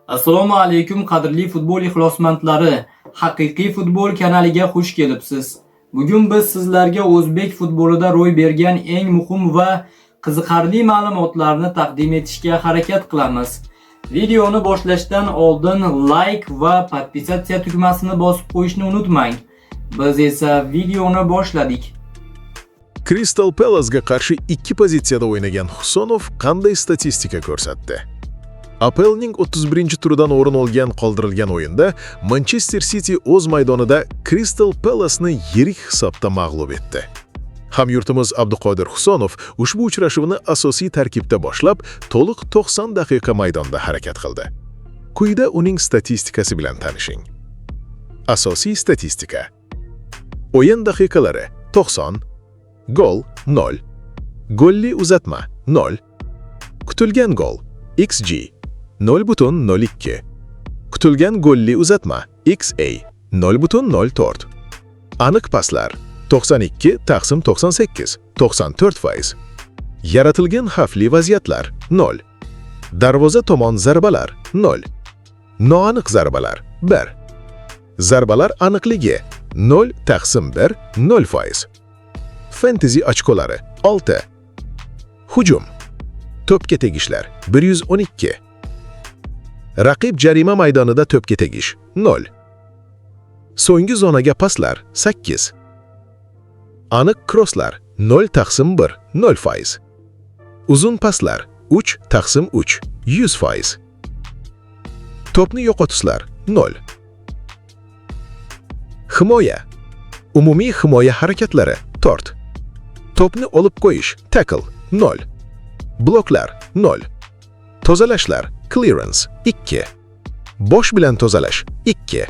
Assalomu alaykum qadrli futbol ixlosmandlari. Haqiqiy futbol kanaliga xush kelibsiz. Bugun biz sizlarga o'zbek futbolida ro'y bergan eng muhim va qiziqarli ma'lumotlarni taqdim etishga harakat qilamiz. Videoni boshlashdan oldin like va podpisatsiya tugmasini bosib qo'yishni unutmang. Biz esa videoni boshladik. Crystal Palace'ga qarshi ikki pozitsiyada o'ynagan Husonov qanday statistika ko'rsatdi? APLning 31-turidan o'rin olgan qoldirilgan o'yinda Manchester City o'z maydonida Crystal Palace'ni yirik hisobda mag'lub etdi. Hamyurtimiz Abduqodir Husonov ushbu uchrashuvni asosiy tarkibda boshlab, to'liq 90 daqiqa maydonda harakat qildi. Quyida uning statistikasi bilan tanishing. Asosiy statistika. O'yin daqiqalari 90, gol 0, golli uzatma 0, kutilgan gol XG 0.02, kutilgan golli uzatma XA 0.04, aniq paslar 92/98, 94%, yaratilgan xavfli vaziyatlar 0, darvoza tomon zarbalar 0, noaniq zarbalar 1, zarbalar aniqligi 0/1, 0%, fantasy ochkolari 6, hujum, to'pga tegishlar 112, raqib jarima maydonida to'pga tegish 0, so'nggi zonaga paslar 8, aniq krosslar 0/1, 0%, uzun paslar 3/3, 100%, to'pni yo'qotishlar 0, himoya, umumiy himoya harakatlari 4, to'pni olib qo'yish tackle 0, bloklar 0, tozalashlar clearance 2, bosh bilan tozalash 2,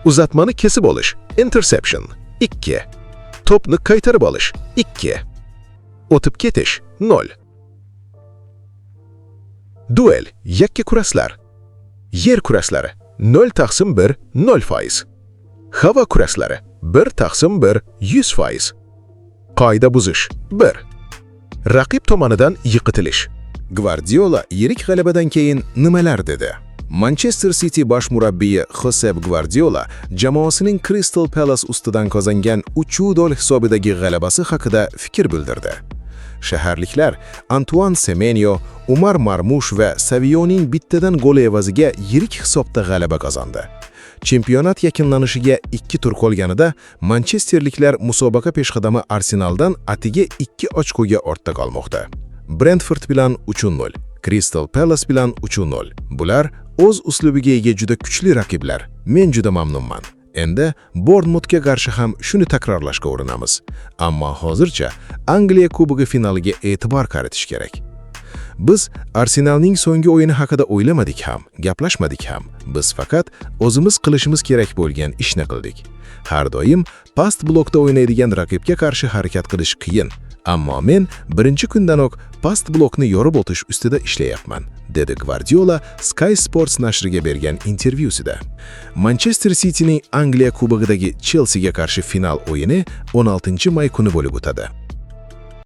uzatmani kesib olish interception 2, to'pni qaytarib olish 2, o'tib ketish 0, duel yakka kurashlar, yer kurashlari 0/1, 0%, havo kurashlari 1/1, 100%, qoida buzish 1, raqib tomonidan yiqitilish. Gvardiola yirik g'alabadan keyin nimalar dedi? Manchester City bosh murabbiyi Josep Gvardiola jamoasining Crystal Palace ustidan qozongan 3-0 hisobidagi g'alabasi haqida fikr bildirdi. Shaharliklar Antoine Semenyo, Umar Marmush va Savioning bittadan gol evaziga yirik hisobda g'alaba qozondi. Chempionat yakunlanishiga 2 tur qolganida Manchesterliklar musobaqa peshqadami Arsenaldan atiga 2 ochkoga ortda qolmoqda. Brentford bilan 3-0, Crystal Palace bilan 3-0. Bular o'z uslubiga ega juda kuchli raqiblar. Men juda mamnunman. Endi Bournemouthga qarshi ham shuni takrorlashga urinamiz. Ammo hozircha Angliya Kubogi finaliga e'tibor qaratish kerak. Biz Arsenalning so'nggi o'yini haqida o'ylamadik ham, gaplashmadik ham. Biz faqat o'zimiz qilishimiz kerak bo'lgan ishni qildik. Har doim past blokda o'ynaydigan raqibga qarshi harakat qilish qiyin. Ammo men birinchi kundanoq past blokni yorib o'tish ustida ishlayapman, dedi Gvardiola Sky Sports nashriga bergan intervyusida. Manchester City'ning Angliya Kubogidagi Chelsea ga qarshi final o'yini 16 may kuni bo'lib o'tadi.